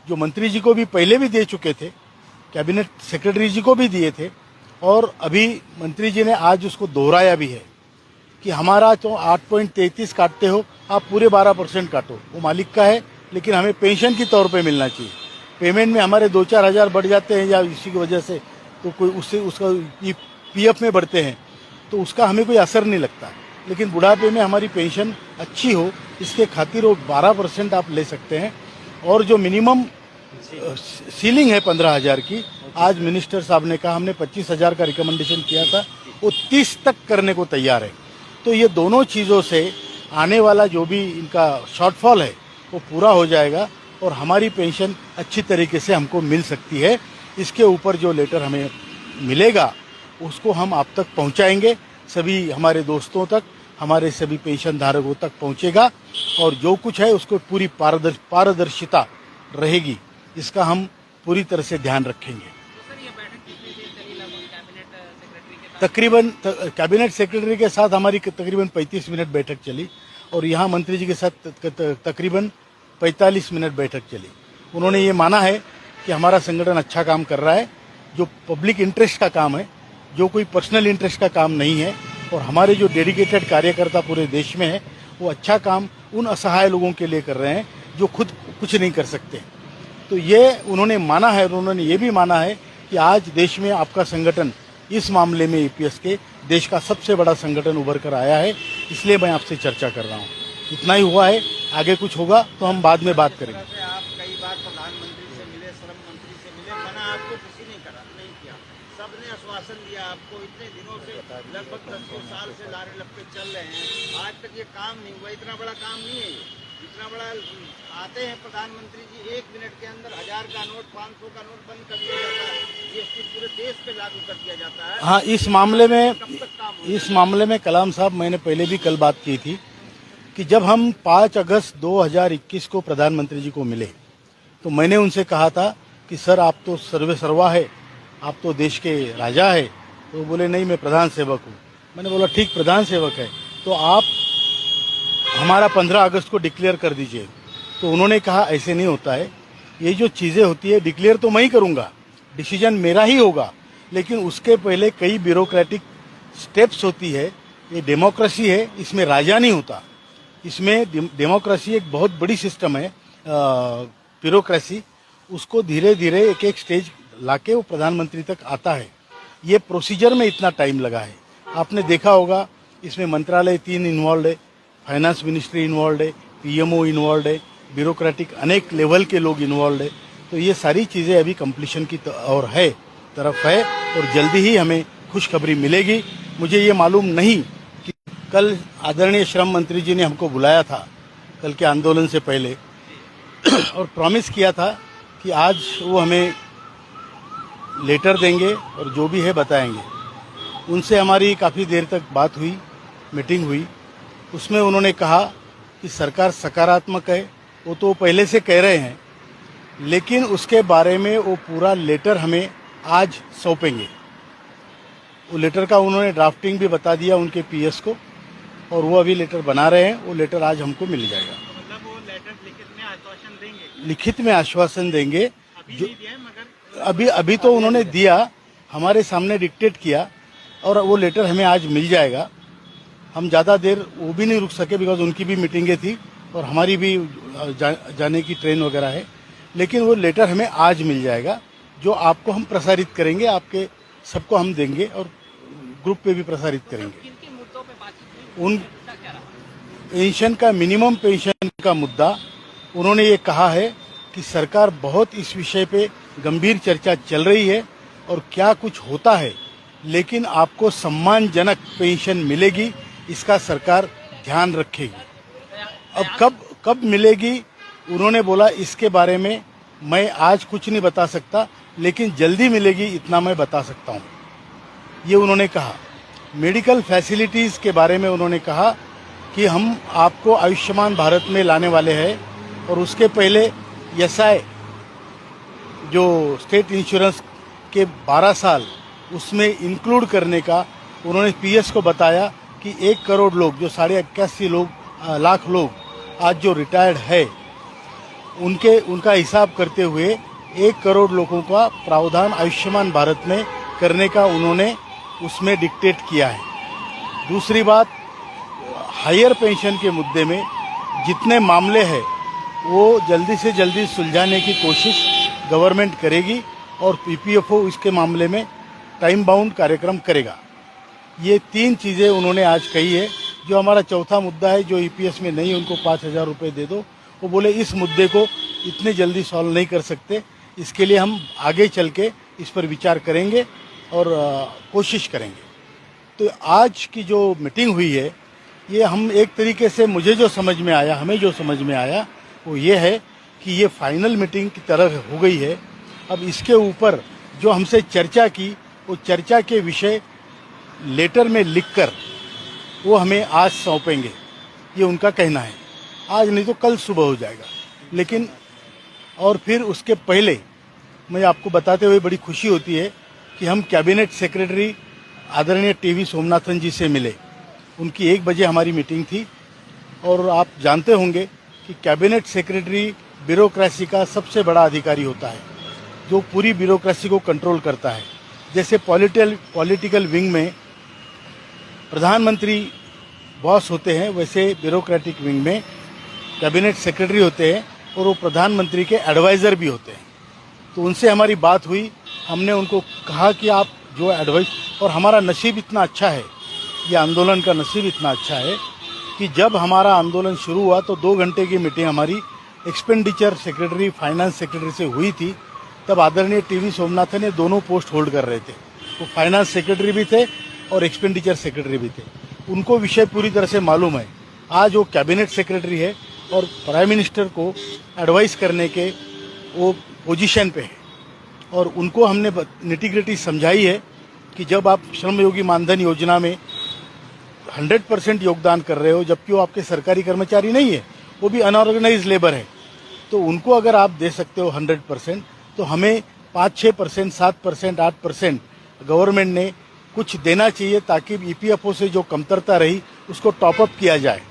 जो मंत्री जी को भी पहले भी दे चुके थे, कैबिनेट सेक्रेटरी जी को भी दिए थे, और अभी मंत्री जी ने आज उसको दोहराया भी है कि हमारा तो 8.33 काटते हो, आप पूरे 12% काटो, वो मालिक का है, लेकिन हमें पेंशन के तौर पे मिलना चाहिए। पेमेंट में हमारे 2-4 हज़ार बढ़ जाते हैं या इसी की वजह से तो कोई उससे उसका पीएफ में बढ़ते हैं तो उसका हमें कोई असर नहीं लगता, लेकिन बुढ़ापे में हमारी पेंशन अच्छी हो इसके खातिर वो 12% आप ले सकते हैं। और जो मिनिमम सीलिंग है 15,000 की, आज मिनिस्टर साहब ने कहा, हमने 25,000 का रिकमेंडेशन किया था, वो 30 तक करने को तैयार है। तो ये दोनों चीज़ों से आने वाला जो भी इनका शॉर्टफॉल है वो पूरा हो जाएगा और हमारी पेंशन अच्छी तरीके से हमको मिल सकती है। इसके ऊपर जो लेटर हमें मिलेगा उसको हम आप तक पहुंचाएंगे, सभी हमारे दोस्तों तक, हमारे सभी पेंशन धारकों तक पहुंचेगा और जो कुछ है उसको पूरी पारदर्शिता रहेगी, इसका हम पूरी तरह से ध्यान रखेंगे। तकरीबन कैबिनेट सेक्रेटरी के साथ हमारी तकरीबन 35 मिनट बैठक चली और यहाँ मंत्री जी के साथ तकरीबन 45 मिनट बैठक चली। उन्होंने ये माना है कि हमारा संगठन अच्छा काम कर रहा है, जो पब्लिक इंटरेस्ट का काम है, जो कोई पर्सनल इंटरेस्ट का काम नहीं है, और हमारे जो डेडिकेटेड कार्यकर्ता पूरे देश में है वो अच्छा काम उन असहाय लोगों के लिए कर रहे हैं जो खुद कुछ नहीं कर सकते। तो ये उन्होंने माना है और उन्होंने ये भी माना है कि आज देश में आपका संगठन इस मामले में ईपीएस के देश का सबसे बड़ा संगठन उभर कर आया है, इसलिए मैं आपसे चर्चा कर रहा हूँ। इतना ही हुआ है, आगे कुछ होगा तो हम बाद में बात करेंगे। आप कई बार प्रधानमंत्री से मिले, श्रम मंत्री से मिले, मना आपको किसी ने नहीं किया, सबने आश्वासन दिया आपको। इतने दिनों से लगभग 10 साल से लारे लपके चल रहे हैं, आज तक ये काम नहीं हुआ। इतना बड़ा काम नहीं है ये, इतना बड़ा आते हैं प्रधानमंत्री जी, 1 मिनट के अंदर 1000 का नोट, 500 का नोट बंद कर दिया जाता है, जीएसटी पूरे देश पे लागू कर दिया जाता है। हाँ, इस मामले में कलाम साहब, मैंने पहले भी कल बात की थी कि जब हम 5 अगस्त 2021 को प्रधानमंत्री जी को मिले तो मैंने उनसे कहा था कि सर आप तो सर्वे सर्वा है, आप तो देश के राजा है। तो बोले नहीं, मैं प्रधान सेवक हूँ। मैंने बोला ठीक, प्रधान सेवक है तो आप हमारा 15 अगस्त को डिक्लेयर कर दीजिए। तो उन्होंने कहा ऐसे नहीं होता है, ये जो चीज़ें होती है डिक्लेयर तो मैं ही करूँगा, डिसीजन मेरा ही होगा, लेकिन उसके पहले कई ब्यूरोक्रेटिक स्टेप्स होती है। ये डेमोक्रेसी है, इसमें राजा नहीं होता, इसमें डेमोक्रेसी एक बहुत बड़ी सिस्टम है, ब्यूरोक्रेसी, उसको धीरे धीरे एक एक स्टेज लाके वो प्रधानमंत्री तक आता है। ये प्रोसीजर में इतना टाइम लगा है। आपने देखा होगा इसमें मंत्रालय 3 इन्वॉल्व है, फाइनेंस मिनिस्ट्री इन्वॉल्व है, पीएमओ इन्वॉल्व है, ब्यूरोक्रेटिक अनेक लेवल के लोग इन्वॉल्व है। तो ये सारी चीज़ें अभी कंप्लीशन की तरफ है और जल्दी ही हमें खुशखबरी मिलेगी। मुझे ये मालूम नहीं कि कल आदरणीय श्रम मंत्री जी ने हमको बुलाया था कल के आंदोलन से पहले और प्रॉमिस किया था कि आज वो हमें लेटर देंगे और जो भी है बताएंगे। उनसे हमारी काफ़ी देर तक बात हुई, मीटिंग हुई। उसमें उन्होंने कहा कि सरकार सकारात्मक है, वो तो पहले से कह रहे हैं, लेकिन उसके बारे में वो पूरा लेटर हमें आज सौंपेंगे। वो लेटर का उन्होंने ड्राफ्टिंग भी बता दिया उनके पीएस को और वो अभी लेटर बना रहे हैं। वो लेटर आज हमको मिल जाएगा। मतलब वो लेटर लिखित में आश्वासन देंगे? लिखित में आश्वासन देंगे। जो मगर अभी तो उन्होंने दिया, हमारे सामने डिक्टेट किया और वो लेटर हमें आज मिल जाएगा। हम ज़्यादा देर वो भी नहीं रुक सके बिकॉज उनकी भी मीटिंगें थी और हमारी भी जाने की ट्रेन वगैरह है, लेकिन वो लेटर हमें आज मिल जाएगा जो आपको हम प्रसारित करेंगे, आपके सबको हम देंगे और ग्रुप पे भी प्रसारित करेंगे। उन पेंशन का, मिनिमम पेंशन का मुद्दा उन्होंने ये कहा है कि सरकार बहुत इस विषय पे गंभीर चर्चा चल रही है और क्या कुछ होता है, लेकिन आपको सम्मानजनक पेंशन मिलेगी, इसका सरकार ध्यान रखेगी। अब कब मिलेगी उन्होंने बोला इसके बारे में मैं आज कुछ नहीं बता सकता, लेकिन जल्दी मिलेगी इतना मैं बता सकता हूँ, ये उन्होंने कहा। मेडिकल फैसिलिटीज़ के बारे में उन्होंने कहा कि हम आपको आयुष्मान भारत में लाने वाले हैं और उसके पहले एसआई जो स्टेट इंश्योरेंस के 12 साल उसमें इंक्लूड करने का उन्होंने पीएस को बताया कि 1 करोड़ लोग, जो 81.5 लाख लोग आज जो रिटायर्ड है, उनका हिसाब करते हुए 1 करोड़ लोगों का प्रावधान आयुष्मान भारत में करने का उन्होंने उसमें डिक्टेट किया है। दूसरी बात, हायर पेंशन के मुद्दे में जितने मामले हैं वो जल्दी से जल्दी सुलझाने की कोशिश गवर्नमेंट करेगी और पीपीएफओ इसके मामले में टाइम बाउंड कार्यक्रम करेगा। ये 3 चीज़ें उन्होंने आज कही है। जो हमारा चौथा मुद्दा है, जो ईपीएस में नहीं, उनको 5,000 रुपये दे दो, वो बोले इस मुद्दे को इतने जल्दी सॉल्व नहीं कर सकते, इसके लिए हम आगे चल के इस पर विचार करेंगे और कोशिश करेंगे। तो आज की जो मीटिंग हुई है, ये हम एक तरीके से मुझे जो समझ में आया, हमें जो समझ में आया वो ये है कि ये फाइनल मीटिंग की तरह हो गई है। अब इसके ऊपर जो हमसे चर्चा की, वो चर्चा के विषय लेटर में लिखकर वो हमें आज सौंपेंगे, ये उनका कहना है। आज नहीं तो कल सुबह हो जाएगा। लेकिन और फिर उसके पहले मैं आपको बताते हुए बड़ी खुशी होती है कि हम कैबिनेट सेक्रेटरी आदरणीय टीवी सोमनाथन जी से मिले। उनकी 1 बजे हमारी मीटिंग थी और आप जानते होंगे कि कैबिनेट सेक्रेटरी ब्यूरोक्रेसी का सबसे बड़ा अधिकारी होता है, जो पूरी ब्यूरोक्रेसी को कंट्रोल करता है। जैसे पॉलिटिकल विंग में प्रधानमंत्री बॉस होते हैं, वैसे ब्यूरोक्रेटिक विंग में कैबिनेट सेक्रेटरी होते हैं और वो प्रधानमंत्री के एडवाइज़र भी होते हैं। तो उनसे हमारी बात हुई, हमने उनको कहा कि आप जो एडवाइस, और हमारा नसीब इतना अच्छा है, ये आंदोलन का नसीब इतना अच्छा है कि जब हमारा आंदोलन शुरू हुआ तो 2 घंटे की मीटिंग हमारी एक्सपेंडिचर सेक्रेटरी, फाइनेंस सेक्रेटरी से हुई थी। तब आदरणीय टीवी सोमनाथन ने दोनों पोस्ट होल्ड कर रहे थे, वो फाइनेंस सेक्रेटरी भी थे और एक्सपेंडिचर सेक्रेटरी भी थे। उनको विषय पूरी तरह से मालूम है। आज वो कैबिनेट सेक्रेटरी है और प्राइम मिनिस्टर को एडवाइस करने के वो पोजीशन पे है, और उनको हमने निटिग्रिटी समझाई है कि जब आप श्रमयोगी मानधन योजना में 100% योगदान कर रहे हो, जबकि वो आपके सरकारी कर्मचारी नहीं है, वो भी अनऑर्गेनाइज लेबर है, तो उनको अगर आप दे सकते हो 100%, तो हमें 5-6%, 7%, 8% गवर्नमेंट ने कुछ देना चाहिए, ताकि ईपीएफओ से जो कमतरता रही उसको टॉपअप किया जाए।